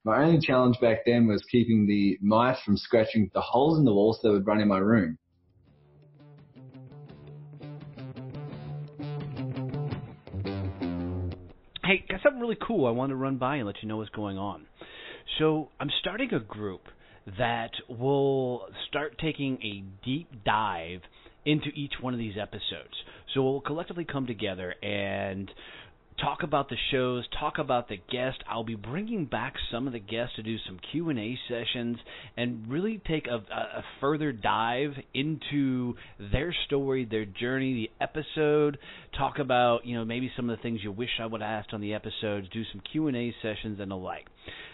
My only challenge back then was keeping the mice from scratching the holes in the walls that would run in my room. Hey, got something really cool I want to run by and let you know what's going on. So I'm starting a group that will start taking a deep dive into each one of these episodes. So we'll collectively come together and talk about the shows, talk about the guests. I'll be bringing back some of the guests to do some Q&A sessions and really take a further dive into their story, their journey, the episode, talk about, maybe some of the things you wish I would have asked on the episodes, do some Q&A sessions and the like.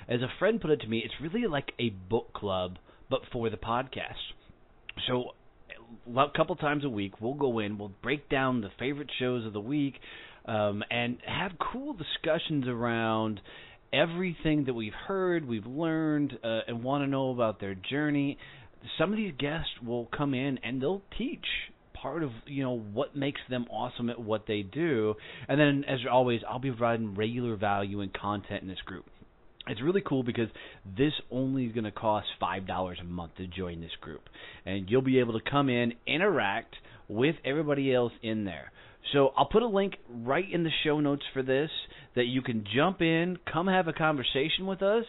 As a friend put it to me, it's really like a book club, but for the podcast. So a couple times a week, we'll go in, we'll break down the favorite shows of the week, and have cool discussions around everything that we've heard, we've learned, and want to know about their journey. Some of these guests will come in and they'll teach part of what makes them awesome at what they do. And then, as always, I'll be providing regular value and content in this group. It's really cool because this only is going to cost $5 a month to join this group. And you'll be able to come in, interact with everybody else in there. So I'll put a link right in the show notes for this that you can jump in, come have a conversation with us,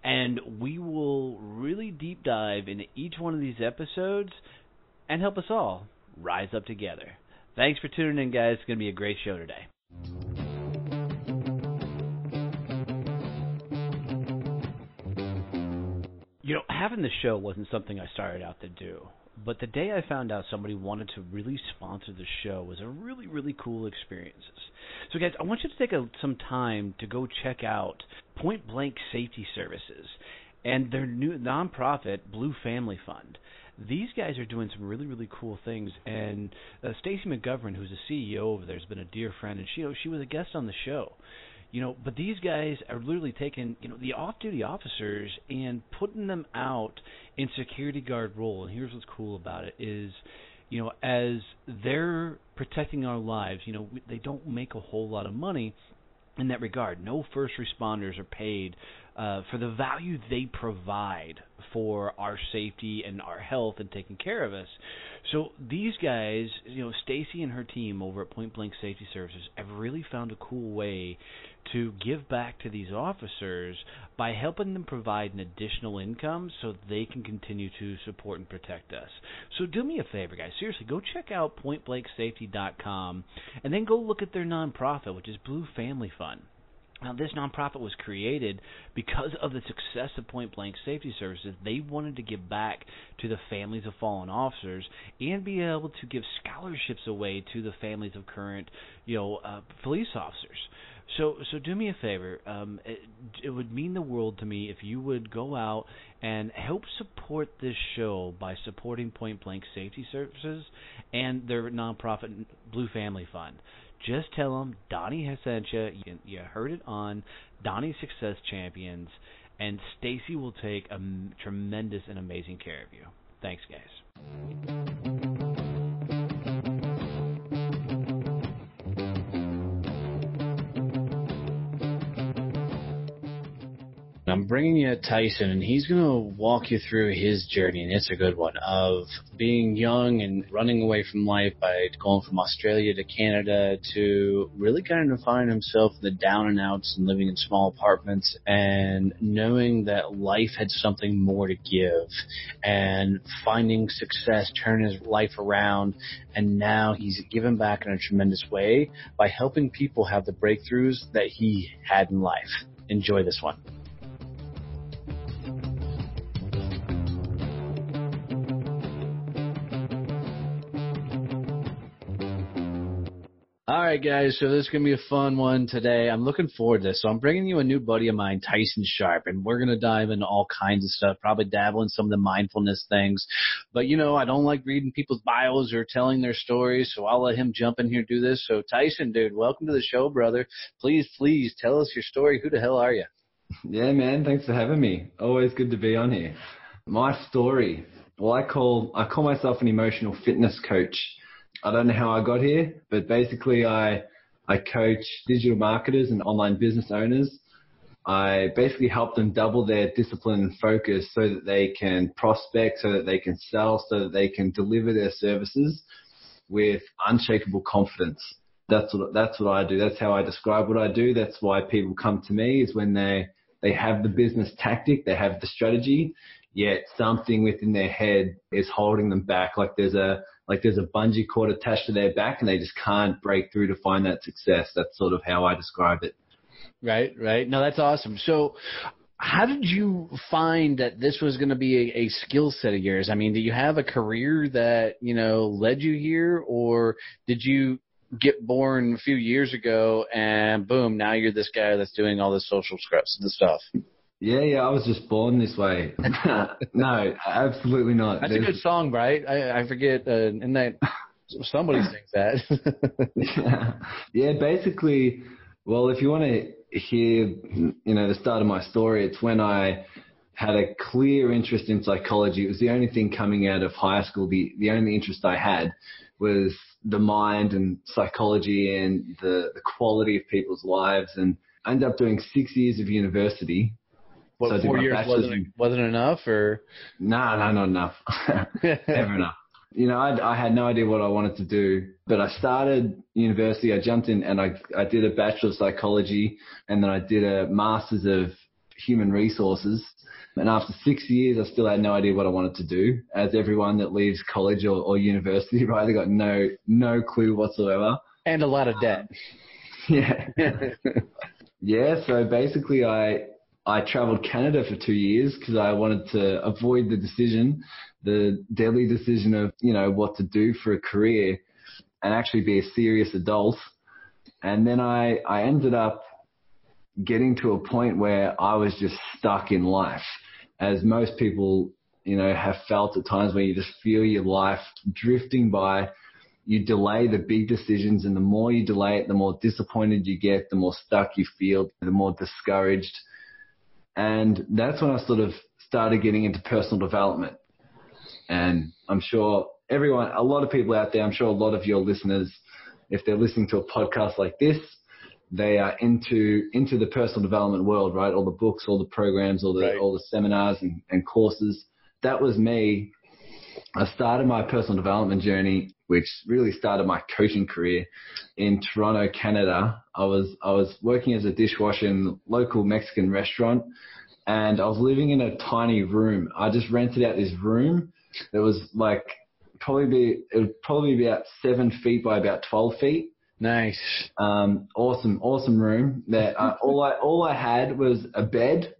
and we will really deep dive into each one of these episodes and help us all rise up together. Thanks for tuning in, guys. It's going to be a great show today. Having the show wasn't something I started out to do. But the day I found out somebody wanted to really sponsor the show was a really, really cool experience. So, guys, I want you to take some time to go check out Point Blank Safety Services and their new nonprofit, Blue Family Fund. These guys are doing some really, really cool things. And Stacy McGovern, who's the CEO over there, has been a dear friend, and she was a guest on the show. But these guys are literally taking, the off-duty officers and putting them out in security guard role. And here's what's cool about it is, as they're protecting our lives, they don't make a whole lot of money in that regard. No first responders are paid for the value they provide for our safety and our health and taking care of us. So these guys, Stacy and her team over at Point Blank Safety Services have really found a cool way to give back to these officers by helping them provide an additional income so they can continue to support and protect us. So do me a favor, guys. Seriously, go check out pointblanksafety.com and then go look at their nonprofit, which is Blue Family Fund. Now, this nonprofit was created because of the success of Point Blank Safety Services. They wanted to give back to the families of fallen officers and be able to give scholarships away to the families of current, police officers. So do me a favor. It would mean the world to me if you would go out and help support this show by supporting Point Blank Safety Services and their nonprofit Blue Family Fund. Just tell them Donnie has sent you. You heard it on Donnie Success Champions, and Stacy will take a tremendous and amazing care of you. Thanks, guys. I'm bringing you Tyson, and he's going to walk you through his journey, and it's a good one, of being young and running away from life by going from Australia to Canada to really kind of finding himself in the down and outs and living in small apartments and knowing that life had something more to give and finding success, turning his life around, and now he's given back in a tremendous way by helping people have the breakthroughs that he had in life. Enjoy this one. All right, guys, so this is going to be a fun one today. I'm looking forward to this. So I'm bringing you a new buddy of mine, Tyson Sharpe, and we're going to dive into all kinds of stuff, probably dabble in some of the mindfulness things. But, I don't like reading people's bios or telling their stories, so I'll let him jump in here and do this. So, Tyson, dude, welcome to the show, brother. Please tell us your story. Who the hell are you? Yeah, man, thanks for having me. Always good to be on here. My story, well, I call myself an emotional fitness coach. I don't know how I got here, but basically I coach digital marketers and online business owners I basically help them double their discipline and focus so that they can prospect, so that they can sell, so that they can deliver their services with unshakable confidence. That's what I do. That's how I describe what I do. That's why people come to me, is when they have the business tactic, they have the strategy, yet something within their head is holding them back. Like there's a bungee cord attached to their back and they just can't break through to find that success. That's sort of how I describe it. Right. No, that's awesome. So how did you find that this was going to be a skill set of yours? I mean, do you have a career that, led you here, or did you get born a few years ago and boom, now you're this guy that's doing all this social stuff? Yeah, I was just born this way. No, absolutely not. That's a good song, right? I forget, and that somebody sings that. Yeah, basically, well, if you want to hear, the start of my story, it's when I had a clear interest in psychology. It was the only thing coming out of high school. The only interest I had was the mind and psychology and the quality of people's lives. And I ended up doing 6 years of university. What, so 4 years wasn't enough, or? No, not enough. Never enough. I had no idea what I wanted to do, but I started university. I jumped in and I did a Bachelor of Psychology, and then I did a Master's of Human Resources. And after 6 years, I still had no idea what I wanted to do, as everyone that leaves college or university, right? They got no clue whatsoever. And a lot of debt. Yeah. Yeah, so basically I traveled Canada for 2 years because I wanted to avoid the deadly decision of, what to do for a career and actually be a serious adult. And then I ended up getting to a point where I was just stuck in life, as most people, have felt at times, when you just feel your life drifting by. You delay the big decisions, and the more you delay it, the more disappointed you get, the more stuck you feel, the more discouraged. And that's when I sort of started getting into personal development. And I'm sure a lot of people out there, I'm sure a lot of your listeners, if they're listening to a podcast like this, they are into the personal development world, right? All the books, all the programs, all the seminars and courses. That was me. I started my personal development journey, which really started my coaching career, in Toronto, Canada. I was working as a dishwasher in a local Mexican restaurant, and I was living in a tiny room. I just rented out this room that was it would probably be about 7 feet by about 12 feet. Nice. Awesome room. That all I had was a bed.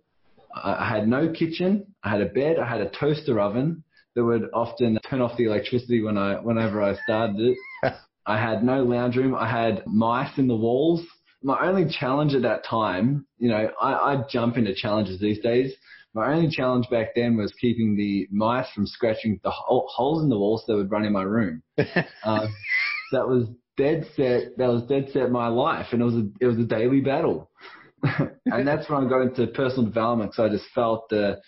I had no kitchen. I had a bed. I had a toaster oven that would often turn off the electricity whenever I started it. I had no lounge room. I had mice in the walls. My only challenge at that time, I jump into challenges these days. My only challenge back then was keeping the mice from scratching the holes in the walls that would run in my room. That was dead set my life, and it was a daily battle. And that's when I got into personal development, because I just felt the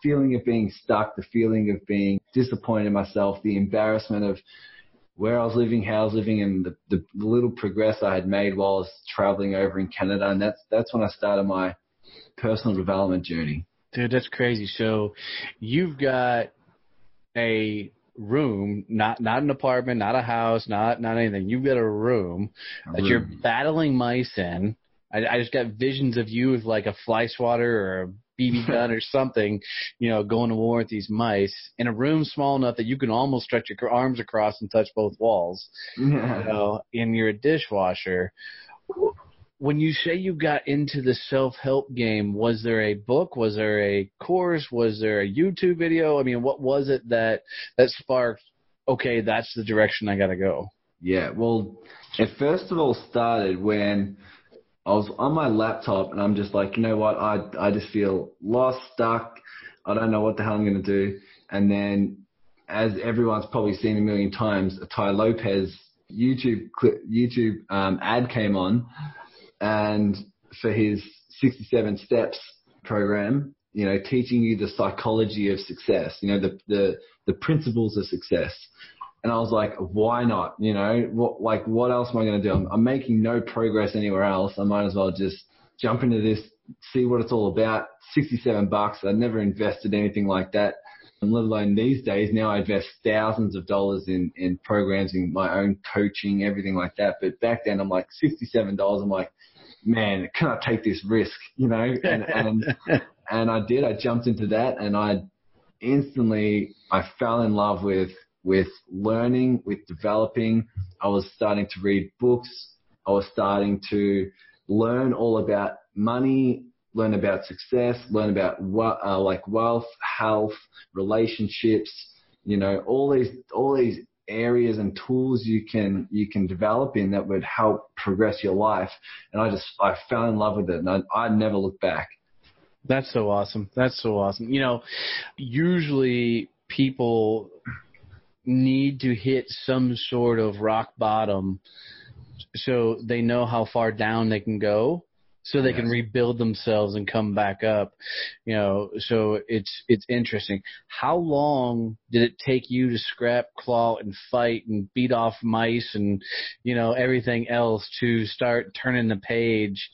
feeling of being stuck, the feeling of being disappointed in myself, the embarrassment of where I was living, how I was living, and the little progress I had made while I was traveling over in Canada. And that's when I started my personal development journey. Dude, that's crazy. So you've got a room, not an apartment, not a house, not anything. You've got a room that you're battling mice in. I just got visions of you with like a fly swatter or a BB gun or something, going to war with these mice in a room small enough that you can almost stretch your arms across and touch both walls. And you're a dishwasher. When you say you got into the self-help game, was there a book? Was there a course? Was there a YouTube video? I mean, what was it that sparked, okay, that's the direction I got to go? Yeah, well, it first of all started when I was on my laptop and I'm just like, you know what, I just feel lost, stuck. I don't know what the hell I'm going to do. And then, as everyone's probably seen a million times, a Tai Lopez YouTube ad came on, and for his 67 Steps program, teaching you the psychology of success, the principles of success. And I was like, why not? What else am I going to do? I'm making no progress anywhere else. I might as well just jump into see what it's all about. $67. I never invested anything like that. And let alone these days, now I invest thousands of dollars in programs, in my own coaching, everything like that. But back then I'm like $67. I'm like, man, can I take this risk? You know, and I did. I jumped into that, and I fell in love with learning, with developing. I was starting to read books. I was starting to learn all about money, learn about success, learn about like wealth, health, relationships, you know, all these areas and tools you can develop in that would help progress your life. And I fell in love with it, and I never looked back. That's so awesome. That's so awesome. You know, usually people need to hit some sort of rock bottom so they know how far down they can go, so they can rebuild themselves and come back up. You know, so it's interesting. How long did it take you to scrap, claw, and fight and beat off mice and, you know, everything else to start turning the page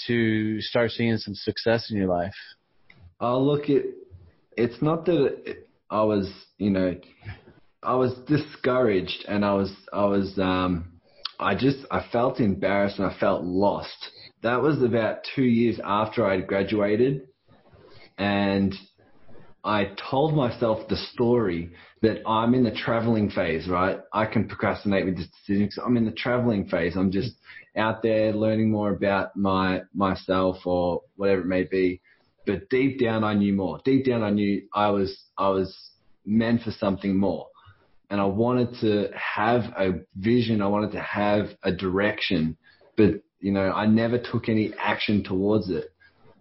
to start seeing some success in your life? It's not that I was, you know, I was discouraged, and I felt embarrassed and I felt lost. That was about 2 years after I'd graduated, and I told myself the story that I'm in the traveling phase, right? I can procrastinate with this decision because I'm in the traveling phase. I'm just out there learning more about myself or whatever it may be. But deep down, I knew more. Deep down, I knew I was meant for something more. And I wanted to have a vision. I wanted to have a direction. But, you know, I never took any action towards it.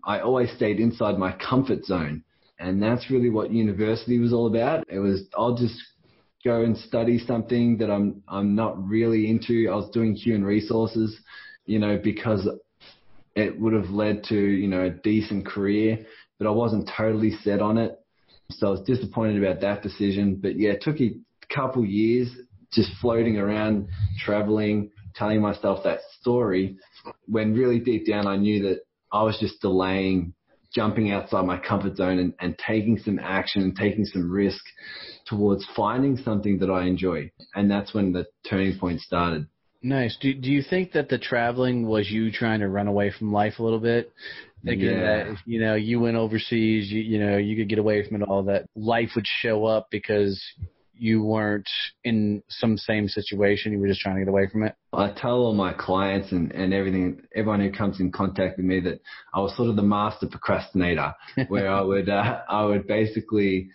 I always stayed inside my comfort zone. And that's really what university was all about. It was, I'll just go and study something that I'm not really into. I was doing human resources, you know, because it would have led to, you know, a decent career, but I wasn't totally set on it. So I was disappointed about that decision. But yeah, it took a couple years just floating around, traveling, telling myself that story, when really deep down I knew that I was just delaying jumping outside my comfort zone and taking some action and taking some risk towards finding something that I enjoy. And that's when the turning point started. Nice. Do you think that the traveling was you trying to run away from life a little bit? Thinking that, you know, you went overseas, you know, you could get away from it all, that life would show up because you weren't in some same situation. You were just trying to get away from it. I tell all my clients and everyone who comes in contact with me that I was sort of the master procrastinator, where I would basically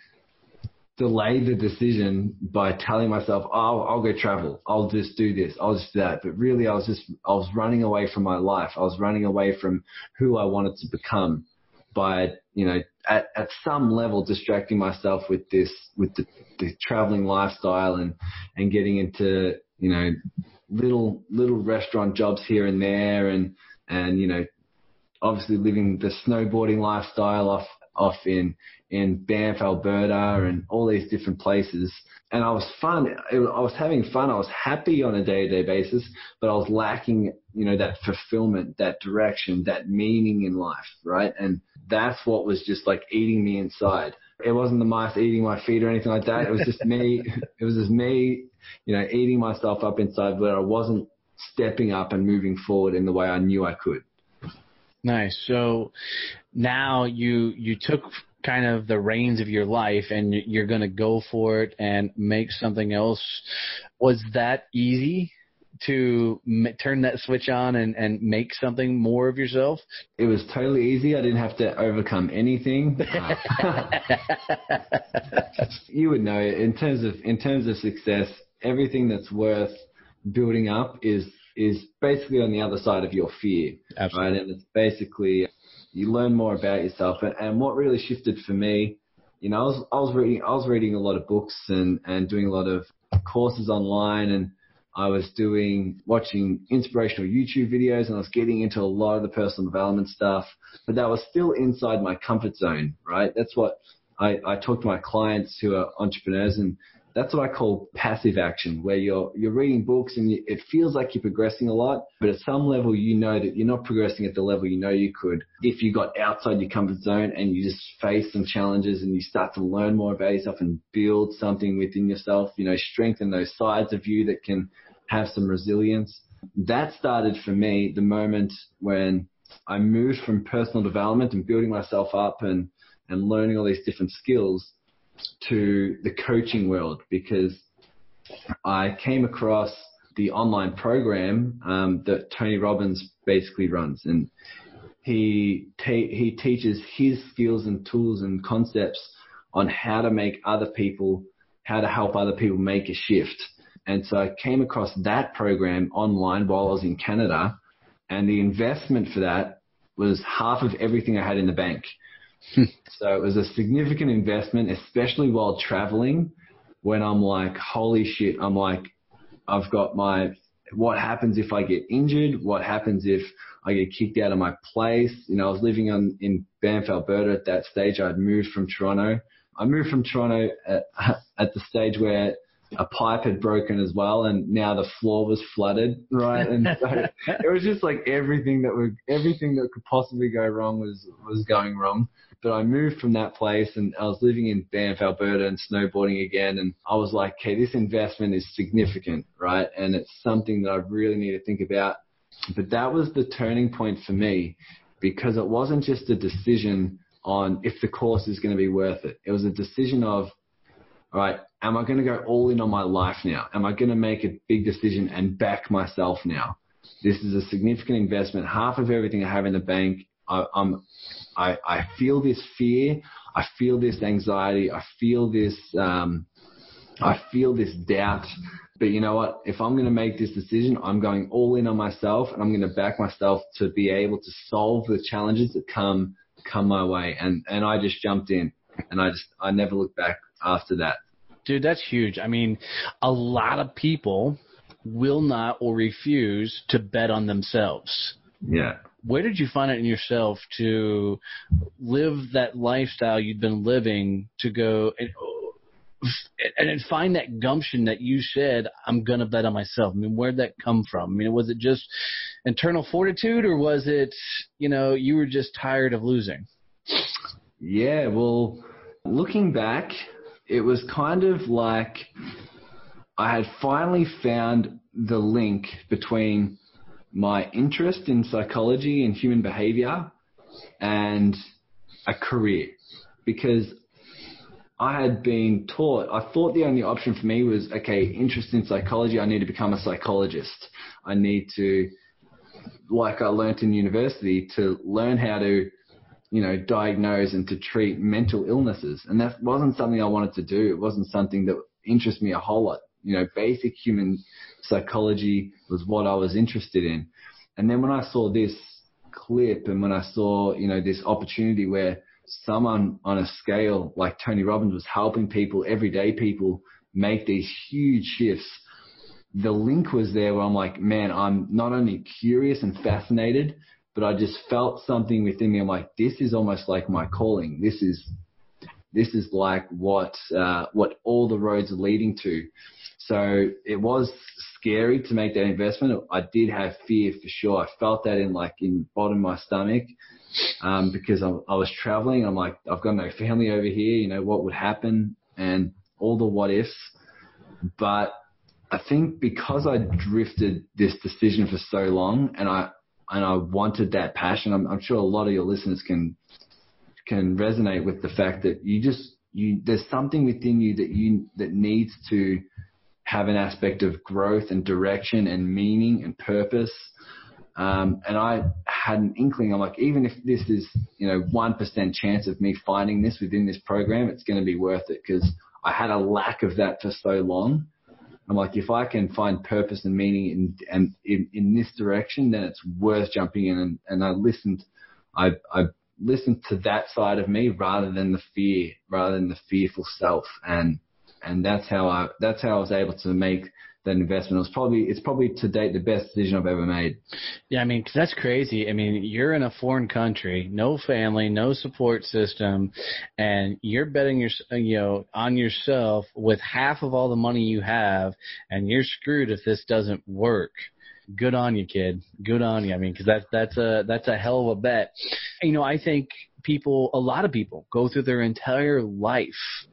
delay the decision by telling myself, oh, I'll go travel. I'll just do this. I'll just do that. But really I was running away from my life. I was running away from who I wanted to become by, you know, at some level distracting myself with the traveling lifestyle and getting into, you know, little restaurant jobs here and there and, you know, obviously living the snowboarding lifestyle off in Banff, Alberta, and all these different places. And I was having fun. I was happy on a day-to-day basis, but I was lacking, you know, that fulfillment, that direction, that meaning in life, right? And that's what was just like eating me inside. It wasn't the mice eating my feet or anything like that. It was just me. It was just me, you know, eating myself up inside, where I wasn't stepping up and moving forward in the way I knew I could. Nice. So now you took kind of the reins of your life and you're going to go for it and make something else. Was that easy to turn that switch on and make something more of yourself? It was totally easy. I didn't have to overcome anything. You would know, in terms of success, everything that's worth building up is basically on the other side of your fear. Absolutely. Right? And it's basically, you learn more about yourself. And what really shifted for me, you know, I was reading a lot of books and doing a lot of courses online, and I was watching inspirational YouTube videos, and I was getting into a lot of the personal development stuff, but that was still inside my comfort zone, right? That's what I talk to my clients who are entrepreneurs, and That's what I call passive action, where you're reading books and it feels like you're progressing a lot, but at some level you know that you're not progressing at the level you know you could if you got outside your comfort zone and you just face some challenges and you start to learn more about yourself and build something within yourself, strengthen those sides of you that can have some resilience. That started for me the moment when I moved from personal development and building myself up and learning all these different skills to the coaching world, because I came across the online program that Tony Robbins basically runs, and he teaches his skills and tools and concepts on how to help other people make a shift. And so I came across that program online while I was in Canada, and the investment for that was half of everything I had in the bank. So it was a significant investment, especially while traveling, when I'm like, holy shit, I'm like, I've got what happens if I get injured? What happens if I get kicked out of my place? I was living in Banff, Alberta at that stage. I'd moved from Toronto. I moved from Toronto at the stage where a pipe had broken as well, and now the floor was flooded, right? And so it was just like everything that could possibly go wrong was going wrong. But I moved from that place and I was living in Banff, Alberta and snowboarding again. And I was like, okay, this investment is significant, right? And it's something that I really need to think about. But that was the turning point for me, because it wasn't just a decision on if the course is going to be worth it. It was a decision of, all right, am I going to go all in on my life now? Am I going to make a big decision and back myself now? This is a significant investment. Half of everything I have in the bank. I feel this fear. I feel this anxiety. I feel this doubt. But you know what? If I'm going to make this decision, I'm going all in on myself, and I'm going to back myself to be able to solve the challenges that come my way. And I just jumped in, and I never looked back after that. Dude, that's huge. I mean, a lot of people will not or refuse to bet on themselves. Yeah. Where did you find it in yourself to live that lifestyle you'd been living, to go and find that gumption that you said, I'm going to bet on myself? I mean, where'd that come from? I mean, was it just internal fortitude, or was it, you were just tired of losing? Yeah, well, looking back, it was kind of like I had finally found the link between my interest in psychology and human behavior and a career, because I had been taught, I thought the only option for me was, okay, interest in psychology, I need to become a psychologist. I need to, like I learned in university, to learn how to, diagnose and to treat mental illnesses. And that wasn't something I wanted to do. It wasn't something that interested me a whole lot. Basic human psychology was what I was interested in. And then when I saw this clip and when I saw, this opportunity where someone on a scale like Tony Robbins was helping people, everyday people, make these huge shifts, the link was there where I'm like, man, I'm not only curious and fascinated, but I just felt something within me. I'm like, this is almost like my calling. This is like what all the roads are leading to. So it was scary to make that investment. I did have fear for sure. I felt that in the bottom of my stomach, because I was traveling. I'm like, I've got no family over here. What would happen, and all the what ifs. But I think because I drifted this decision for so long, and I wanted that passion, I'm sure a lot of your listeners can resonate with the fact that there's something within you that needs to have an aspect of growth and direction and meaning and purpose. And I had an inkling. I'm like, even if this is, 1% chance of me finding this within this program, it's going to be worth it, because I had a lack of that for so long. I'm like, if I can find purpose and meaning in this direction, then it's worth jumping in. And I listened to that side of me rather than the fearful self. And that's how I was able to make that investment. It's probably to date the best decision I've ever made. Yeah, I mean, 'cause that's crazy. I mean, you're in a foreign country, no family, no support system, and you're betting on yourself with half of all the money you have, and you're screwed if this doesn't work. Good on you, kid. Good on you. I mean, 'cause that's a hell of a bet. I think a lot of people go through their entire life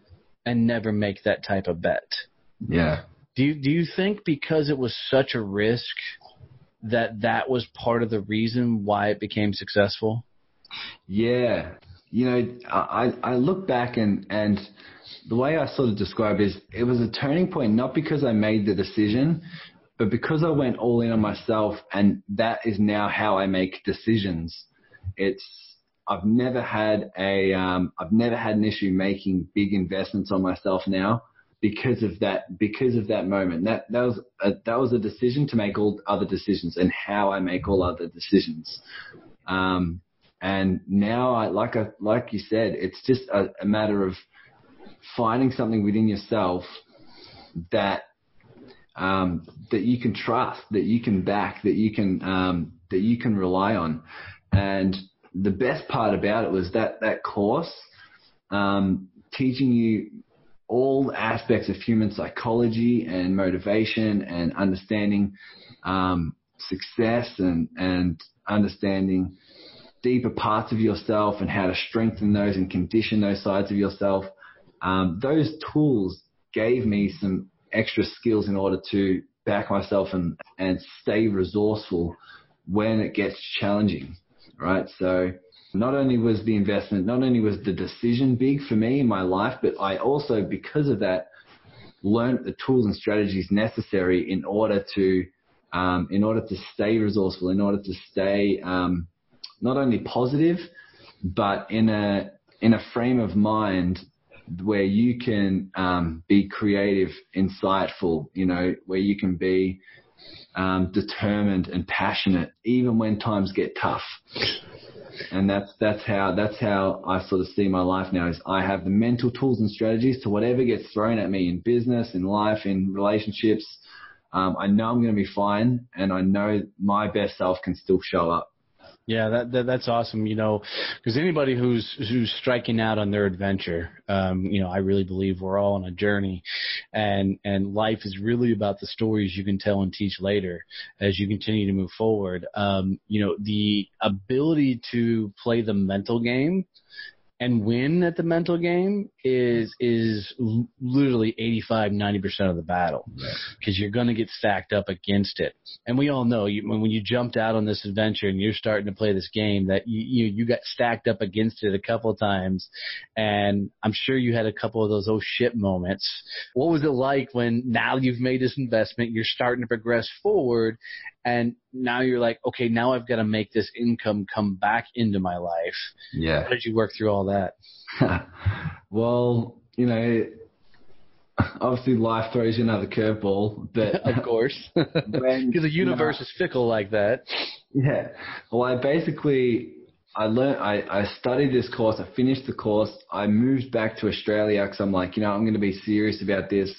and never make that type of bet. Yeah. Do you think because it was such a risk that was part of the reason why it became successful? Yeah. I look back and the way I sort of describe is it was a turning point, not because I made the decision, but because I went all in on myself, and that is now how I make decisions. I've never had an issue making big investments on myself now because of that moment. That was a decision to make all other decisions, and how I make all other decisions. And now like you said, it's just a matter of finding something within yourself that you can trust, that you can back, that you can rely on. And the best part about it was that course, teaching you all aspects of human psychology and motivation and understanding success and understanding deeper parts of yourself and how to strengthen those and condition those sides of yourself. Those tools gave me some extra skills in order to back myself and stay resourceful when it gets challenging, right? So not only was the decision big for me in my life, but I also, because of that, learned the tools and strategies necessary in order to stay resourceful, in order to stay not only positive, but in a frame of mind where you can be creative, insightful, where you can be determined and passionate, even when times get tough. And that's how I sort of see my life now. Is I have the mental tools and strategies to whatever gets thrown at me in business, in life, in relationships. I know I'm going to be fine, and I know my best self can still show up. Yeah, that's awesome. Because anybody who's striking out on their adventure, I really believe we're all on a journey, and life is really about the stories you can tell and teach later as you continue to move forward. The ability to play the mental game and win at the mental game is literally 85-90% of the battle, because you're going to get stacked up against it. And we all know when you jumped out on this adventure and you're starting to play this game, that you got stacked up against it a couple of times, and I'm sure you had a couple of those oh shit moments. What was it like when now you've made this investment, you're starting to progress forward, and now you're like, okay, now I've got to make this income come back into my life? Yeah. How did you work through all that? Well, obviously life throws you another curveball, but of course, because the universe is fickle like that. Yeah. Well, I studied this course. I finished the course. I moved back to Australia because I'm like, I'm going to be serious about this.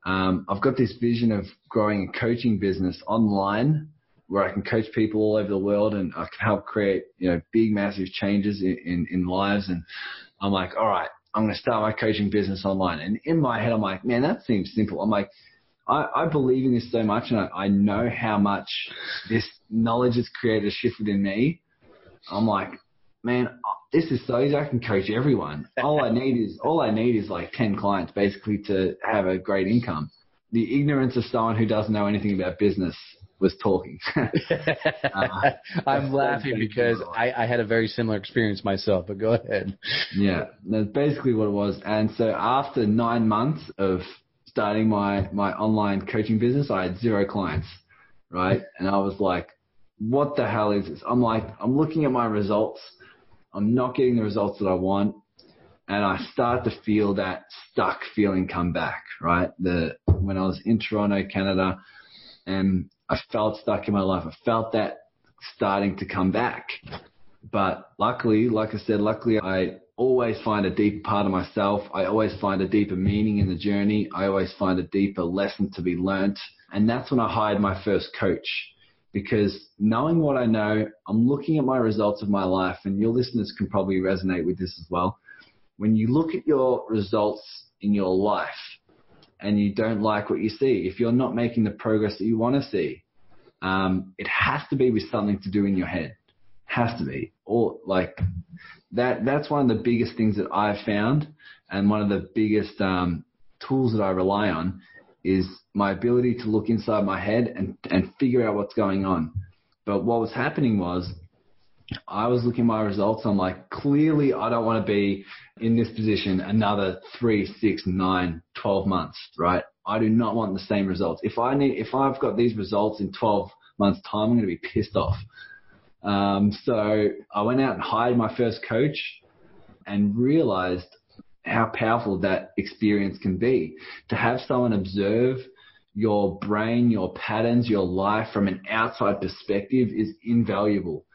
I've got this vision of growing a coaching business online where I can coach people all over the world, and I can help create, big, massive changes in lives. And I'm like, all right, I'm going to start my coaching business online. And in my head, I'm like, man, that seems simple. I'm like, I believe in this so much, and I know how much this knowledge has created a shift within me. I'm like, man, this is so easy. I can coach everyone. All I need is like 10 clients basically to have a great income. The ignorance of someone who doesn't know anything about business was talking. I'm laughing because I had a very similar experience myself, but go ahead. Yeah, that's basically what it was. And so after 9 months of starting my online coaching business, I had 0 clients, right? And I was like, what the hell is this? I'm looking at my results. I'm not getting the results that I want. And I start to feel that stuck feeling come back, right? When I was in Toronto, Canada, and I felt stuck in my life. I felt that starting to come back. But luckily, I always find a deeper part of myself. I always find a deeper meaning in the journey. I always find a deeper lesson to be learnt. And that's when I hired my first coach, because knowing what I know, I'm looking at my results of my life, and your listeners can probably resonate with this as well. When you look at your results in your life and you don't like what you see, if you're not making the progress that you want to see, it has to be with something to do in your head. Has to be. Or like that's one of the biggest things that I've found, and one of the biggest tools that I rely on is my ability to look inside my head and figure out what's going on. But what was happening was I was looking at my results. I'm like, clearly I don't want to be in this position another 3, 6, 9, 12 months, right? I do not want the same results. If I've got these results in 12 months time, I'm going to be pissed off. So I went out and hired my first coach and realized how powerful that experience can be. To have someone observe your brain, your patterns, your life from an outside perspective is invaluable,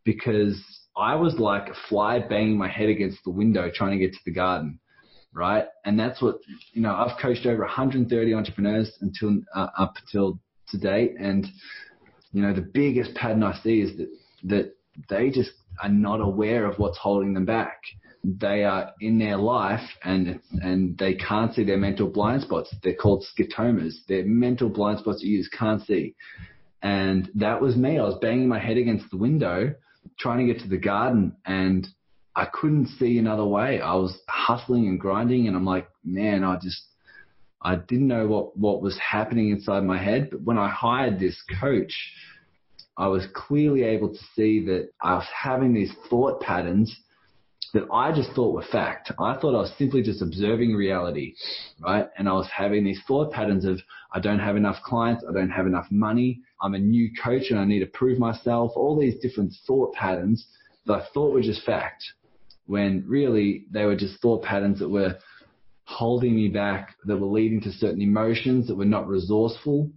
because I was like a fly banging my head against the window trying to get to the garden, right? And that's what, I've coached over 130 entrepreneurs up until to date. And, the biggest pattern I see is that they just are not aware of what's holding them back. They are in their life and they can't see their mental blind spots. They're called scotomas. They're mental blind spots you just can't see. And that was me. I was banging my head against the window trying to get to the garden, and I couldn't see another way. I was hustling and grinding, and I'm like, man, I didn't know what was happening inside my head. But when I hired this coach, I was clearly able to see that I was having these thought patterns that I just thought were fact. I thought I was simply just observing reality, right? And I was having these thought patterns of, I don't have enough clients, I don't have enough money, I'm a new coach and I need to prove myself, all these different thought patterns that I thought were just fact, when really they were just thought patterns that were holding me back, that were leading to certain emotions that were not resourceful,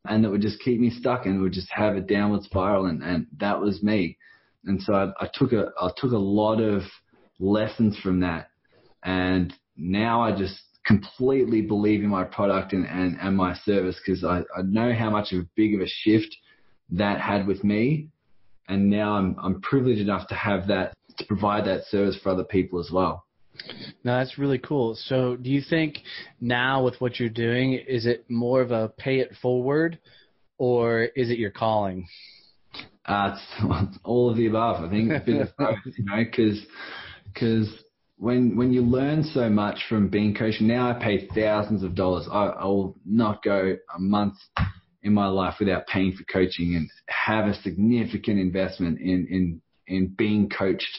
and that would just keep me stuck and would just have a downward spiral. And that was me. And so I took a lot of lessons from that. And now I just completely believe in my product and my service, because I know how much of a big of a shift that had with me. And now I'm privileged enough to have that, to provide that service for other people as well. No, that's really cool. So do you think now with what you're doing, is it more of a pay it forward, or is it your calling? It's all of the above. I think a bit of both, because when you learn so much from being coached, now I pay thousands of dollars. I will not go a month in my life without paying for coaching, and have a significant investment in being coached,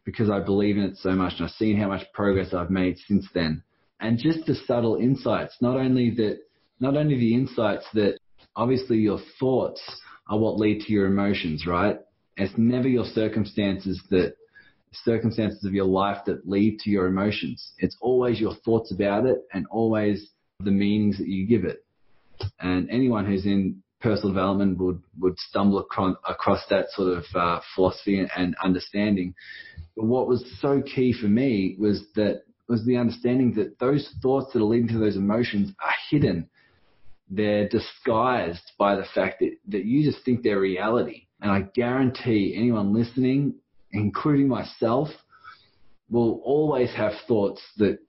because I believe in it so much, and I've seen how much progress I've made since then. And just the subtle insights, not only the insights that obviously your thoughts are what lead to your emotions, right? It's never your circumstances of your life that lead to your emotions. It's always your thoughts about it, and always the meanings that you give it. And anyone who's in personal development would stumble across that sort of philosophy and understanding. But what was so key for me was the understanding that those thoughts that are leading to those emotions are hidden. They're disguised by the fact that you just think they're reality. And I guarantee anyone listening, including myself, will always have thoughts that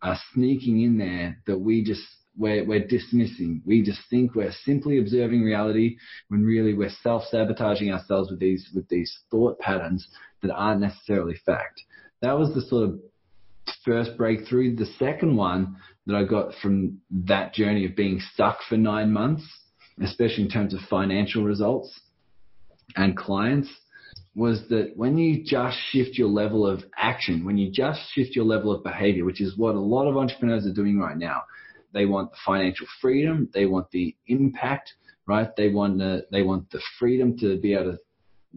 are sneaking in there that we're dismissing. We just think we're simply observing reality, when really we're self-sabotaging ourselves with these thought patterns that aren't necessarily fact. That was the sort of first breakthrough. The second one that I got from that journey of being stuck for 9 months, especially in terms of financial results and clients, was that when you just shift your level of action, when you just shift your level of behavior, which is what a lot of entrepreneurs are doing right now. They want the financial freedom. They want the impact, right? They want the freedom to be able to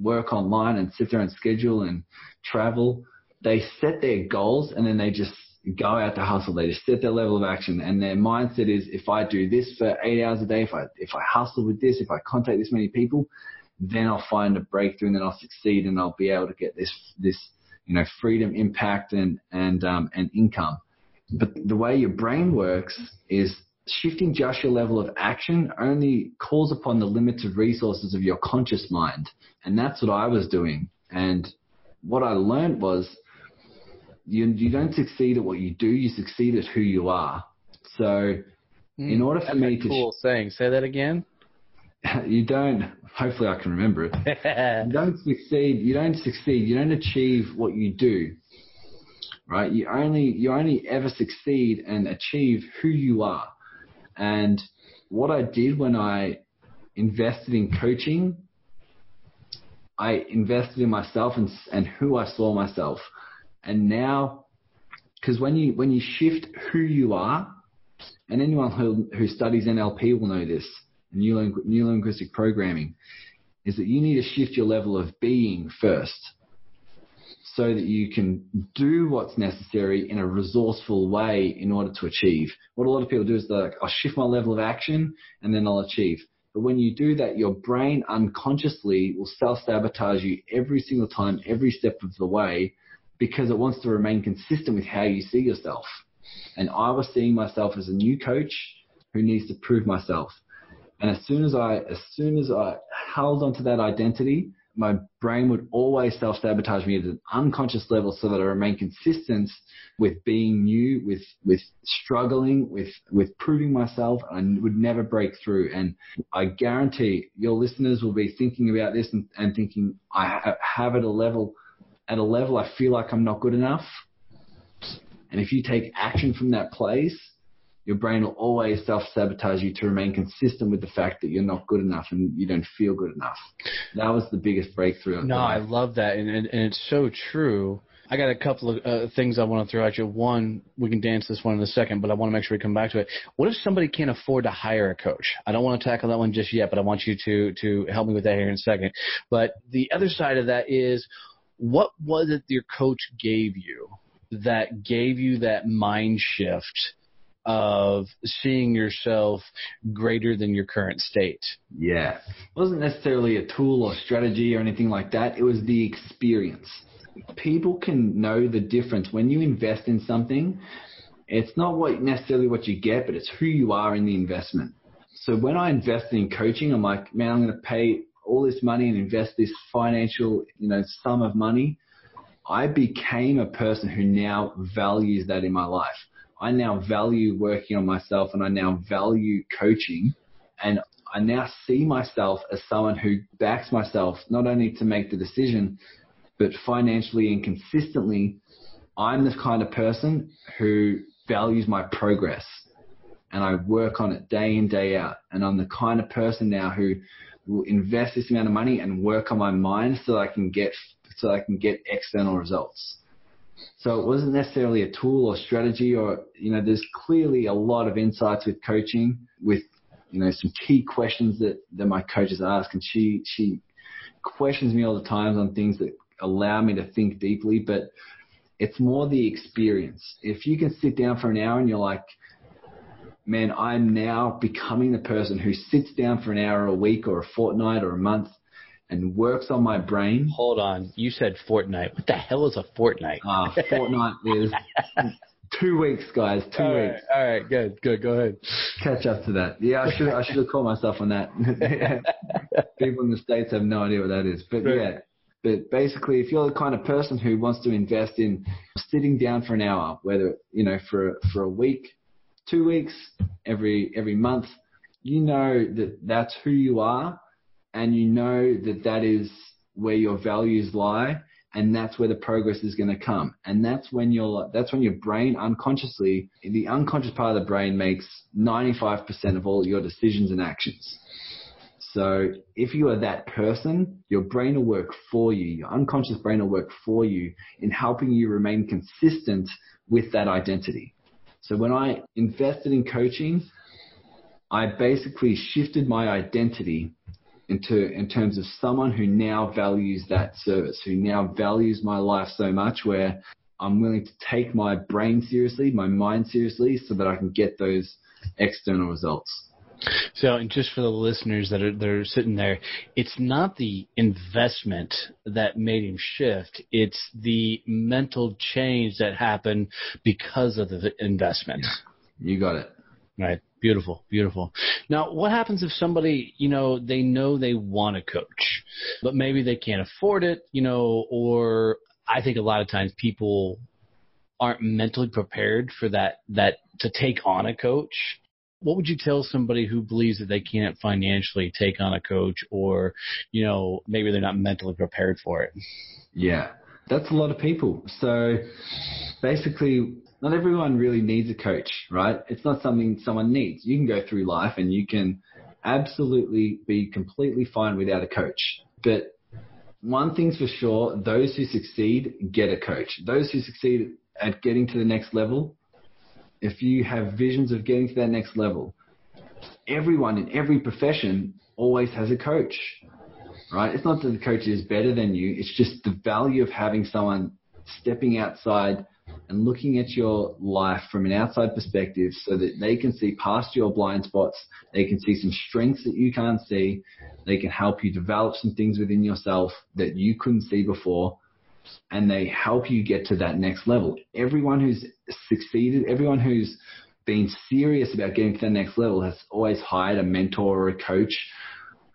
work online and sit there and schedule and travel. They set their goals and then they just go out to hustle. They just set their level of action, and their mindset is, if I do this for 8 hours a day, if I hustle with this, if I contact this many people, then I'll find a breakthrough and then I'll succeed and I'll be able to get this freedom, impact, and income. But the way your brain works is shifting just your level of action only calls upon the limited resources of your conscious mind. And that's what I was doing. And what I learned was you don't succeed at what you do, you succeed at who you are. So in order for me to... Cool saying. Say that again. You don't... Hopefully I can remember it. You don't succeed. You don't achieve what you do. Right? You only ever succeed and achieve who you are. And what I did when I invested in coaching, I invested in myself and who I saw myself. And now, because when you shift who you are, and anyone who studies NLP will know this, neuro-linguistic programming, is that you need to shift your level of being first so that you can do what's necessary in a resourceful way in order to achieve. What a lot of people do is they're like, I'll shift my level of action and then I'll achieve. But when you do that, your brain unconsciously will self-sabotage you every single time, every step of the way, because it wants to remain consistent with how you see yourself. And I was seeing myself as a new coach who needs to prove myself. And as soon as I held onto that identity, my brain would always self-sabotage me at an unconscious level so that I remain consistent with being new, with struggling, with proving myself, and I would never break through. And I guarantee your listeners will be thinking about this and thinking, I have at a level I feel like I'm not good enough. And if you take action from that place, your brain will always self-sabotage you to remain consistent with the fact that you're not good enough and you don't feel good enough. That was the biggest breakthrough. No, I love that. And it's so true. I got a couple of things I want to throw at you. One, we can dance this one in a second, but I want to make sure we come back to it. What if somebody can't afford to hire a coach? I don't want to tackle that one just yet, but I want you to help me with that here in a second. But the other side of that is, what was it your coach gave you that mind shift of seeing yourself greater than your current state? Yeah. It wasn't necessarily a tool or strategy or anything like that. It was the experience. People can know the difference. When you invest in something, it's not necessarily what you get, but it's who you are in the investment. So when I invested in coaching, I'm like, man, I'm going to pay all this money and invest this financial, sum of money. I became a person who now values that in my life. I now value working on myself, and I now value coaching, and I now see myself as someone who backs myself not only to make the decision, but financially and consistently. I'm the kind of person who values my progress, and I work on it day in, day out. And I'm the kind of person now who will invest this amount of money and work on my mind so I can get external results. So it wasn't necessarily a tool or strategy or, there's clearly a lot of insights with coaching, with, some key questions that my coaches ask. And she questions me all the time on things that allow me to think deeply, but it's more the experience. If you can sit down for an hour and you're like, man, I'm now becoming the person who sits down for an hour a week or a fortnight or a month and works on my brain. Hold on. You said fortnight. What the hell is a fortnight? Fortnight is 2 weeks, guys. 2 weeks. All right. Good. Go ahead. Catch up to that. Yeah, I should have called myself on that. People in the States have no idea what that is. But yeah, but basically, if you're the kind of person who wants to invest in sitting down for an hour, whether, for a week, 2 weeks, every month, that's who you are. And that is where your values lie, and that's where the progress is going to come. And that's when your brain unconsciously, the unconscious part of the brain makes 95% of all your decisions and actions. So if you are that person, your brain will work for you. Your unconscious brain will work for you in helping you remain consistent with that identity. So when I invested in coaching, I basically shifted my identity in terms of someone who now values that service, who now values my life so much where I'm willing to take my brain seriously, my mind seriously, so that I can get those external results. So, and just for the listeners that are sitting there, it's not the investment that made him shift. It's the mental change that happened because of the investment. Yeah, you got it. Right. Beautiful, beautiful. Now, what happens if somebody, they know they want a coach, but maybe they can't afford it, or I think a lot of times people aren't mentally prepared for that to take on a coach. What would you tell somebody who believes that they can't financially take on a coach, or, maybe they're not mentally prepared for it? Yeah, that's a lot of people. So basically, not everyone really needs a coach, right? It's not something someone needs. You can go through life and you can absolutely be completely fine without a coach. But one thing's for sure, those who succeed get a coach. Those who succeed at getting to the next level, if you have visions of getting to that next level, everyone in every profession always has a coach, right? It's not that the coach is better than you. It's just the value of having someone stepping outside and looking at your life from an outside perspective so that they can see past your blind spots. They can see some strengths that you can't see. They can help you develop some things within yourself that you couldn't see before. And they help you get to that next level. Everyone who's succeeded, everyone who's been serious about getting to the next level has always hired a mentor or a coach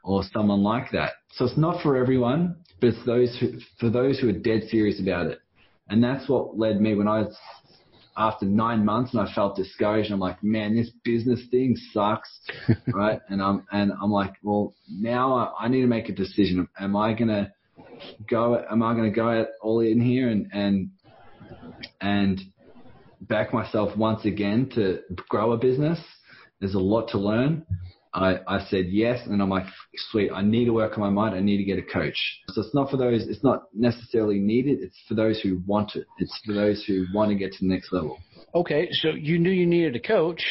or someone like that. So it's not for everyone, but it's for those who are dead serious about it. And that's what led me when after 9 months and I felt discouraged. I'm like, man, this business thing sucks, right? And I'm like, well, now I need to make a decision. Am I going to go out all in here and back myself once again to grow a business? There's a lot to learn. I said yes, and I'm like, sweet, I need to work on my mind. I need to get a coach. So it's not for those, it's not necessarily needed. It's for those who want it. It's for those who want to get to the next level. Okay, so you knew you needed a coach.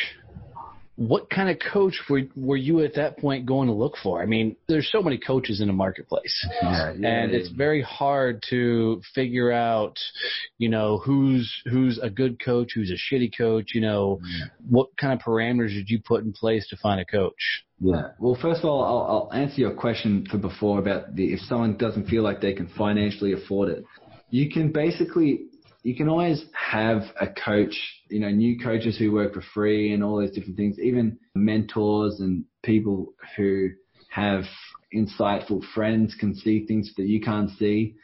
What kind of coach were you at that point going to look for? I mean, there's so many coaches in the marketplace, and it's very hard to figure out, who's a good coach, who's a shitty coach. What kind of parameters did you put in place to find a coach? Yeah. Well, first of all, I'll answer your question for before about if someone doesn't feel like they can financially afford it. You can always have a coach, new coaches who work for free and all those different things, even mentors and people who have insightful friends can see things that you can't see.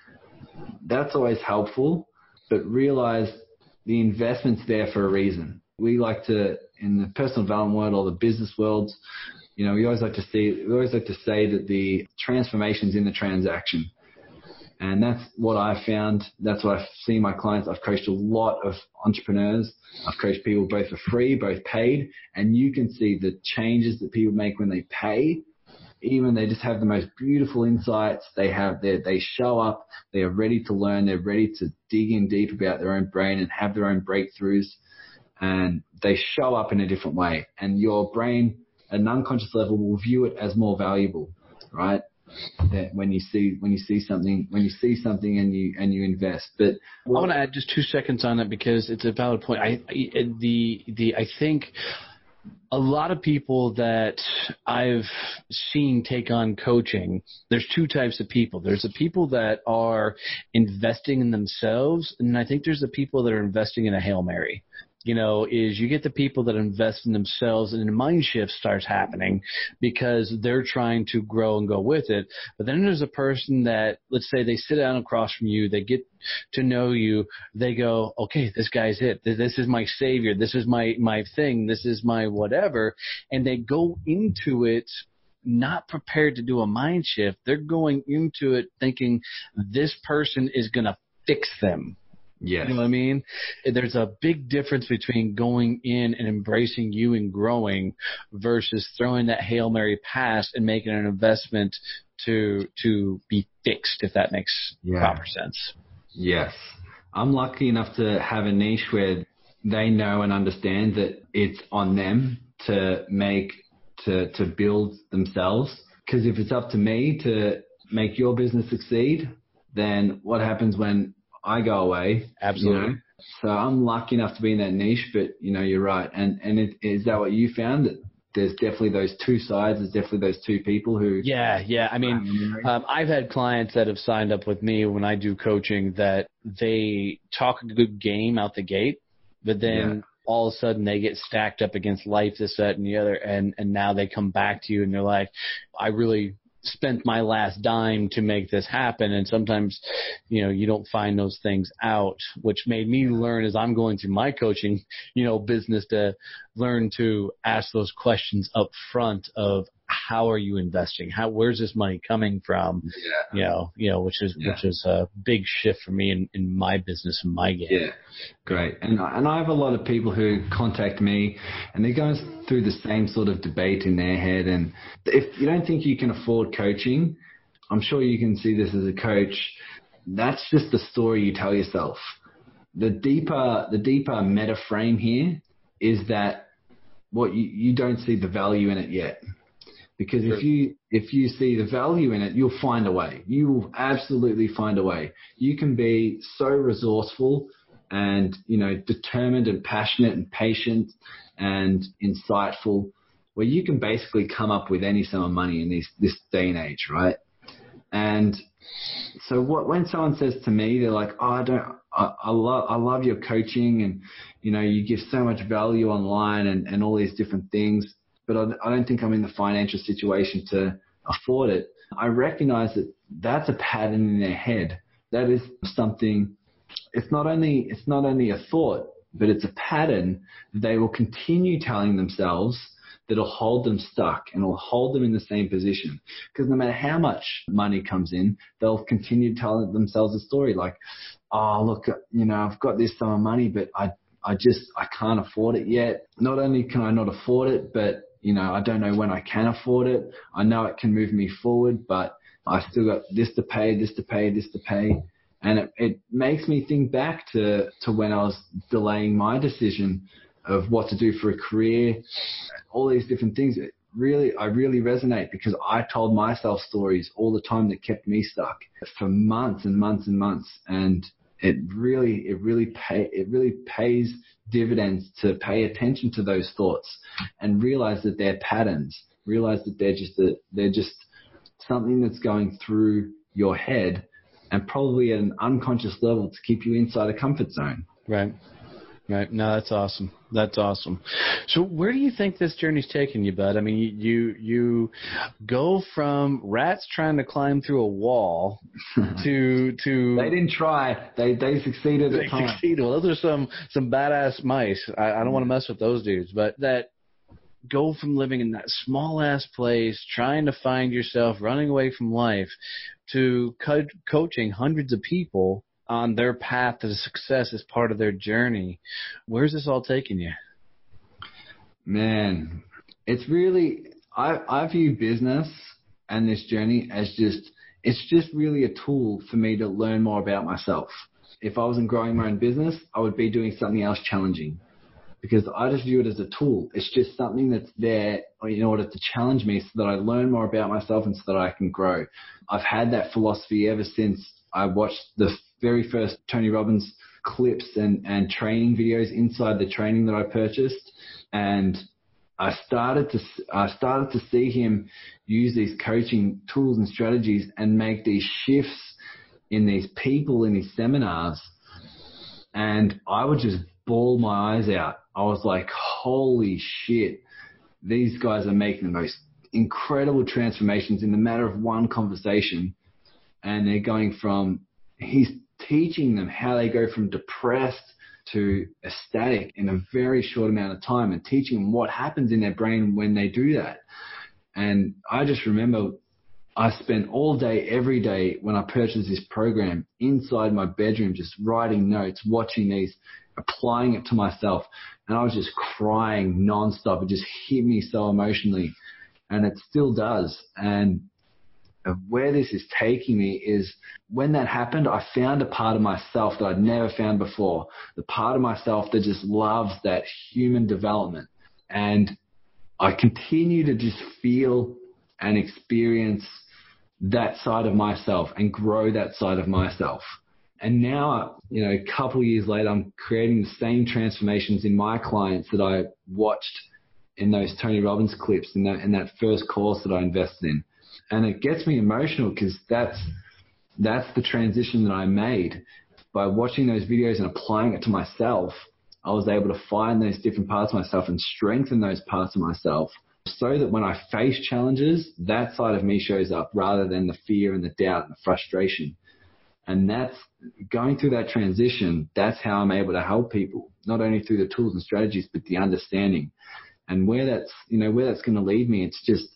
That's always helpful, but realize the investment's there for a reason. We like to, in the personal development world or the business world, we always like to say that the transformation's in the transaction. And that's what I found. That's what I've seen my clients. I've coached a lot of entrepreneurs. I've coached people both for free, both paid. And you can see the changes that people make when they pay. Even they just have the most beautiful insights. They show up. They are ready to learn. They're ready to dig in deep about their own brain and have their own breakthroughs. And they show up in a different way. And your brain at an unconscious level will view it as more valuable, right? That when you see something and you invest. But I want to add just 2 seconds on that because it's a valid point. I think a lot of people that I've seen take on coaching, there's 2 types of people. There's the people that are investing in themselves, and I think there's the people that are investing in a Hail Mary. Is you get the people that invest in themselves and a mind shift starts happening because they're trying to grow and go with it. But then there's a person that, let's say they sit down across from you, they get to know you, they go, okay, this guy's it. This is my savior. This is my thing. This is my whatever. And they go into it not prepared to do a mind shift. They're going into it thinking this person is going to fix them. Yes. You know what I mean? There's a big difference between going in and embracing you and growing versus throwing that Hail Mary pass and making an investment to be fixed, if that makes proper sense. Yes. I'm lucky enough to have a niche where they know and understand that it's on them to build themselves. Because if it's up to me to make your business succeed, then what happens when I go away? Absolutely. So I'm lucky enough to be in that niche, but you're right. And is that what you found? there's definitely those two sides. There's definitely those two people who. Yeah. I mean, I've had clients that have signed up with me when I do coaching that they talk a good game out the gate, but then all of a sudden they get stacked up against life, this, that, and the other, and now they come back to you and they're like, I really spent my last dime to make this happen. And sometimes, you don't find those things out, which made me learn as I'm going through my coaching, business, to learn to ask those questions up front of how are you investing? Where's this money coming from? Which is a big shift for me in my business and my game. Yeah, great. And I have a lot of people who contact me and they're going through the same sort of debate in their head. And if you don't think you can afford coaching, I'm sure you can see this as a coach. That's just the story you tell yourself. The deeper meta frame here is that what you don't see the value in it yet. Because if you see the value in it, you'll find a way. You will absolutely find a way. You can be so resourceful and, determined and passionate and patient and insightful, where you can basically come up with any sum of money in this day and age, right? And so when someone says to me, they're like, oh, I love your coaching and, you give so much value online and all these different things, but I don't think I'm in the financial situation to afford it. I recognize that that's a pattern in their head. That is something, it's not only a thought, but it's a pattern they will continue telling themselves that'll hold them stuck and will hold them in the same position. Because no matter how much money comes in, they'll continue telling themselves a story like, oh, look, I've got this sum of money, but I can't afford it yet. Not only can I not afford it, but I don't know when I can afford it. I know it can move me forward, but I still got this to pay. And it makes me think back to when I was delaying my decision of what to do for a career, all these different things. I really resonate because I told myself stories all the time that kept me stuck for months and months and months. And it really pays dividends to pay attention to those thoughts and realize that they're patterns, realize that they're just something that's going through your head and probably at an unconscious level to keep you inside a comfort zone. Right. No, that's awesome. So where do you think this journey's taken you, bud? I mean, you go from rats trying to climb through a wall to They didn't try. They succeeded at times. Well, those are some badass mice. I don't want to mess with those dudes, but that go from living in that small ass place, trying to find yourself, running away from life, to coaching hundreds of people on their path to success as part of their journey. Where's this all taking you? Man, it's really, I view business and this journey as it's just really a tool for me to learn more about myself. If I wasn't growing my own business, I would be doing something else challenging because I just view it as a tool. It's just something that's there in order to challenge me so that I learn more about myself and so that I can grow. I've had that philosophy ever since I watched the very first Tony Robbins clips and training videos inside the training that I purchased. And I started to see him use these coaching tools and strategies and make these shifts in these people in his seminars. And I would just bawl my eyes out. I was like, holy shit, these guys are making the most incredible transformations in the matter of one conversation. And they're going from, he's teaching them how they go from depressed to ecstatic in a very short amount of time and teaching them what happens in their brain when they do that. And I just remember I spent all day, every day when I purchased this program inside my bedroom, just writing notes, watching these, applying it to myself. And I was just crying nonstop. It just hit me so emotionally. And it still does. And where this is taking me is when that happened, I found a part of myself that I'd never found before. The part of myself that just loves that human development. And I continue to just feel and experience that side of myself and grow that side of myself. And now, a couple of years later, I'm creating the same transformations in my clients that I watched in those Tony Robbins clips in that first course that I invested in. And it gets me emotional because that's the transition that I made. By watching those videos and applying it to myself, I was able to find those different parts of myself and strengthen those parts of myself so that when I face challenges, that side of me shows up rather than the fear and the doubt and the frustration. And that's going through that transition. That's how I'm able to help people, not only through the tools and strategies, but the understanding. And where that's going to lead me, it's just,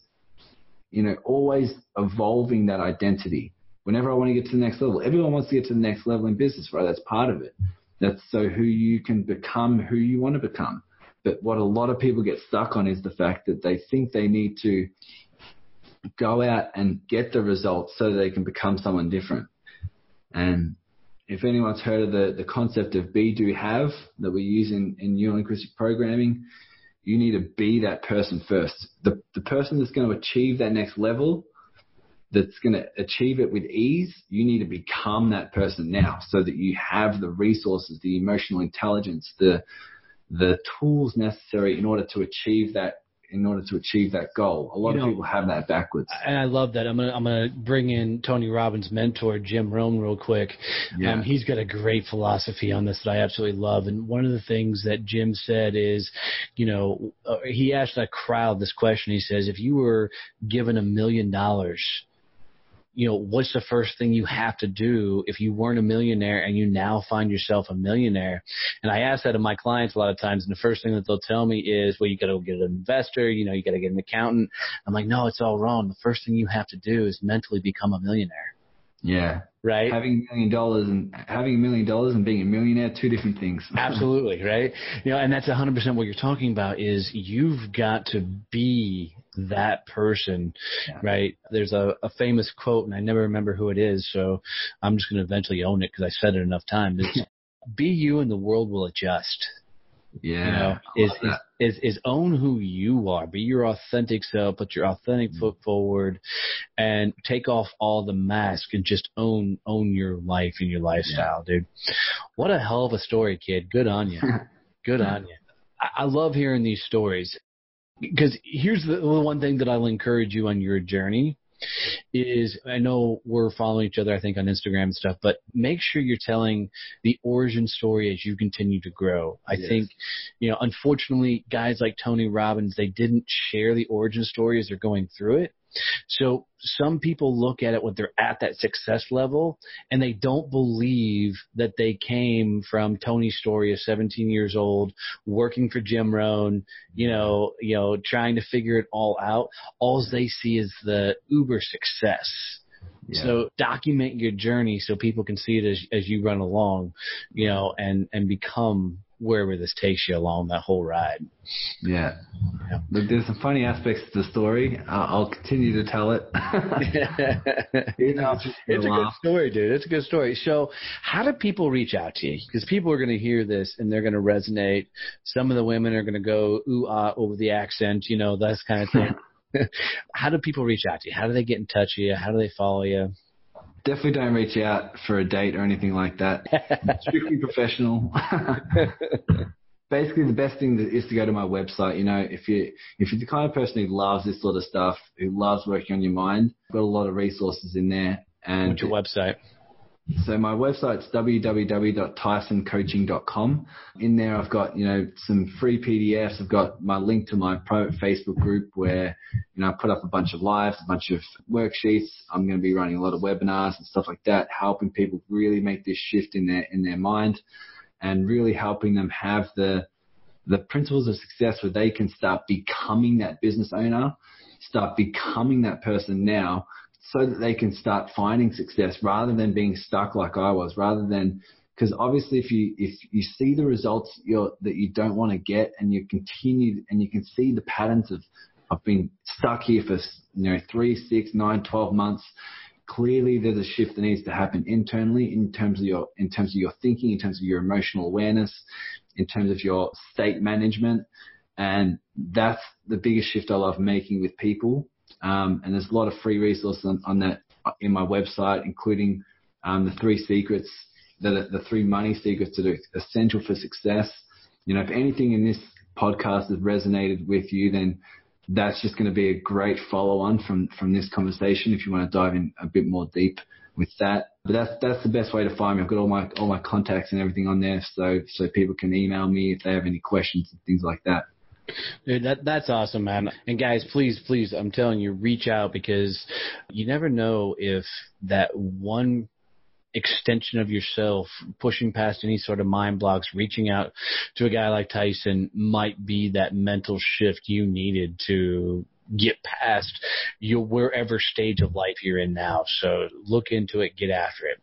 always evolving that identity. Whenever I want to get to the next level, everyone wants to get to the next level in business, right? That's part of it. That's so who you can become, who you want to become. But what a lot of people get stuck on is the fact that they think they need to go out and get the results so they can become someone different. And if anyone's heard of the concept of be, do, have that we use in neurolinguistic programming, you need to be that person first. The person that's going to achieve that next level, that's going to achieve it with ease, you need to become that person now so that you have the resources, the emotional intelligence, the tools necessary in order to achieve that goal. A lot of people have that backwards. And I love that. I'm gonna bring in Tony Robbins' mentor, Jim Rohn, real quick. Yeah. He's got a great philosophy on this that I absolutely love. And one of the things that Jim said is, he asked a crowd this question. He says, if you were given $1 million, what's the first thing you have to do if you weren't a millionaire and you now find yourself a millionaire? And I ask that of my clients a lot of times, and the first thing that they'll tell me is, well, you got to get an investor, you got to get an accountant. I'm like, no, it's all wrong. The first thing you have to do is mentally become a millionaire. Yeah. Right. Having $1 million and being a millionaire, two different things. Absolutely. Right. And that's 100% what you're talking about is you've got to be that person. Yeah. Right. There's a famous quote, and I never remember who it is. So I'm just going to eventually own it because I said it enough times. It's be you and the world will adjust. Yeah. Is own who you are. Be your authentic self. Put your authentic foot forward, and take off all the masks and just own your life and your lifestyle, dude. What a hell of a story, kid. Good on you. Good on you. I love hearing these stories because here's the one thing that I'll encourage you on your journey. Is I know we're following each other, I think, on Instagram and stuff, but make sure you're telling the origin story as you continue to grow. I think, unfortunately, guys like Tony Robbins, they didn't share the origin story as they're going through it. So some people look at it when they're at that success level and they don't believe that they came from Tony's story of 17 years old, working for Jim Rohn, trying to figure it all out. All they see is the uber success. Yeah. So document your journey so people can see it as you run along, and become wherever this takes you along that whole ride. Yeah. Look, there's some funny aspects to the story. I'll continue to tell it. It's a good story, dude. It's a good story. So how do people reach out to you? Because people are going to hear this and they're going to resonate. Some of the women are going to go, ooh, ah, over the accent, that kind of thing. How do people reach out to you? How do they get in touch with you? How do they follow you? Definitely don't reach out for a date or anything like that. Strictly professional. Basically, the best thing is to go to my website. If you're the kind of person who loves this sort of stuff, who loves working on your mind, I've got a lot of resources in there. And what's your website? So my website's www.tysoncoaching.com. In there, I've got, some free PDFs. I've got my link to my private Facebook group where, I put up a bunch of lives, a bunch of worksheets. I'm going to be running a lot of webinars and stuff like that, helping people really make this shift in their mind and really helping them have the principles of success where they can start becoming that business owner, start becoming that person now, so that they can start finding success rather than being stuck like I was, because obviously if you see the results that you don't want to get and you continue and you can see the patterns of being stuck here for 3, 6, 9, 12 months, clearly there's a shift that needs to happen internally in terms of your thinking, in terms of your emotional awareness, in terms of your state management, and that's the biggest shift I love making with people. And there's a lot of free resources on that in my website, including the 3 secrets, the 3 money secrets that are essential for success. If anything in podcast has resonated with you, then that's just going to be a great follow-on from this conversation if you want to dive in a bit more deep with that. But that's the best way to find me. I've got all my contacts and everything on there, so people can email me if they have any questions and things like that. Dude, that's awesome, man. And guys, please, I'm telling you, reach out, because you never know if that one extension of yourself, pushing past any sort of mind blocks, reaching out to a guy like Tyson might be that mental shift you needed to get past your wherever stage of life you're in now. So look into it, get after it.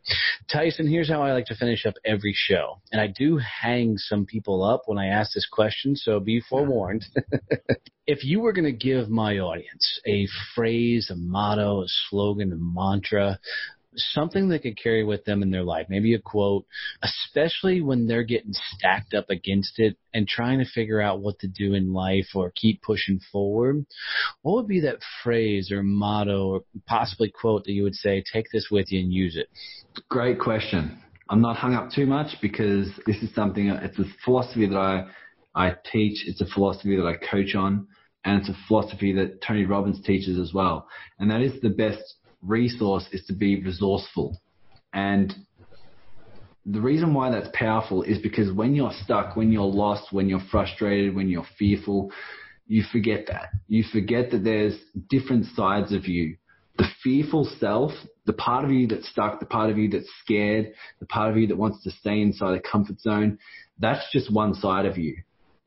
Tyson, here's how I like to finish up every show. And I do hang some people up when I ask this question, so be forewarned. If you were going to give my audience a phrase, a motto, a slogan, a mantra, something they could carry with them in their life, maybe a quote, especially when they're getting stacked up against it and trying to figure out what to do in life or keep pushing forward, what would be that phrase or motto or possibly quote that you would say, take this with you and use it? Great question. I'm not hung up too much because this is something, it's a philosophy that I teach, it's a philosophy that I coach on, and it's a philosophy that Tony Robbins teaches as well. And that is the best resource is to be resourceful. And the reason why that's powerful is because when you're stuck, when you're lost, when you're frustrated, when you're fearful, you forget that. You forget that there's different sides of you. The fearful self, the part of you that's stuck, the part of you that's scared, the part of you that wants to stay inside a comfort zone, that's just one side of you.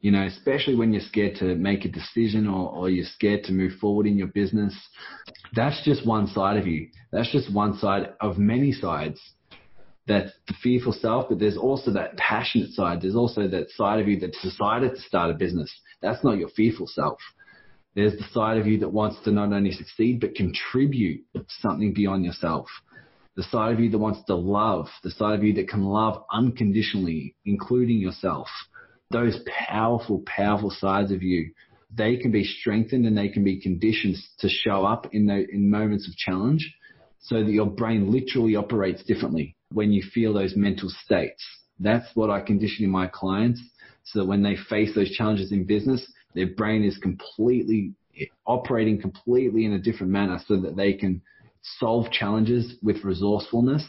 You know, especially when you're scared to make a decision or you're scared to move forward in your business, that's just one side of you. That's just one side of many sides. That's the fearful self, but there's also that passionate side. There's also that side of you that decided to start a business. That's not your fearful self. There's the side of you that wants to not only succeed, but contribute something beyond yourself. The side of you that wants to love, the side of you that can love unconditionally, including yourself. Those powerful, powerful sides of you, they can be strengthened and they can be conditioned to show up in moments of challenge so that your brain literally operates differently when you feel those mental states. That's what I condition in my clients so that when they face those challenges in business, their brain is operating completely in a different manner so that they can solve challenges with resourcefulness.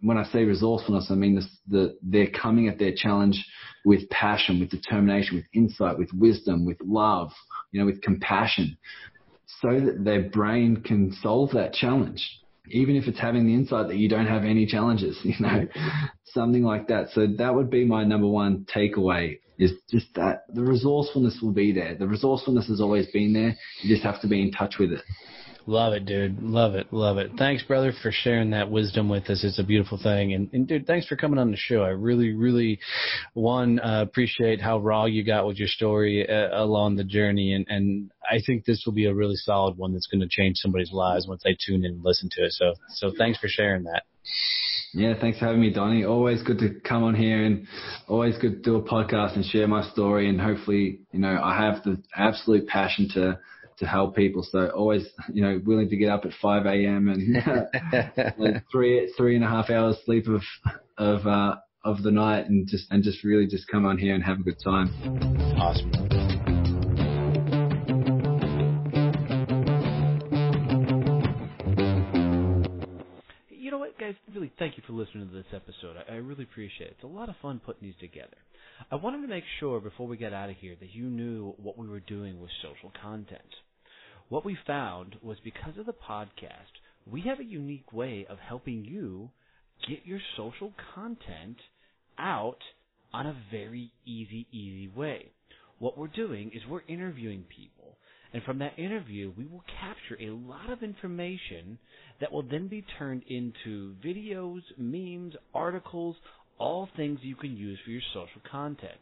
When I say resourcefulness, I mean they're coming at their challenge with passion, with determination, with insight, with wisdom, with love, with compassion, so that their brain can solve that challenge, even if it's having the insight that you don't have any challenges, something like that. So that would be my number one takeaway, is just that the resourcefulness will be there. The resourcefulness has always been there. You just have to be in touch with it. Love it, dude. Love it. Love it. Thanks, brother, for sharing that wisdom with us. It's a beautiful thing. And dude, thanks for coming on the show. I really, really, appreciate how raw you got with your story along the journey. And I think this will be a really solid one that's going to change somebody's lives once they tune in and listen to it. So thanks for sharing that. Yeah, thanks for having me, Donnie. Always good to come on here and always good to do a podcast and share my story. And hopefully, I have the absolute passion to help people. So always, willing to get up at 5 a.m. and 3.5 hours sleep of the night and just really come on here and have a good time. Awesome. You know what, guys? Really, thank you for listening to this episode. I really appreciate it. It's a lot of fun putting these together. I wanted to make sure before we get out of here that you knew what we were doing with social content. What we found was because of the podcast, we have a unique way of helping you get your social content out on a very easy way. What we're doing is we're interviewing people, and from that interview, we will capture a lot of information that will then be turned into videos, memes, articles, all things you can use for your social content.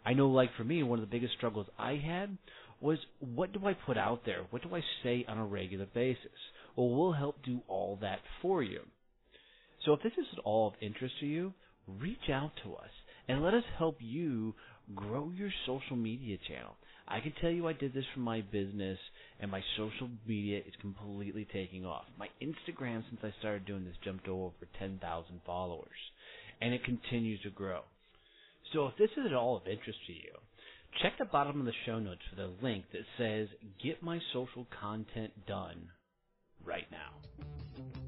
I know, like for me, one of the biggest struggles I had was, what do I put out there? What do I say on a regular basis? Well, we'll help do all that for you. So if this is at all of interest to you, reach out to us and let us help you grow your social media channel. I can tell you I did this for my business, and my social media is completely taking off. My Instagram, since I started doing this, jumped to over 10,000 followers, and it continues to grow. So if this is at all of interest to you, check the bottom of the show notes for the link that says, "Get my social content done right now."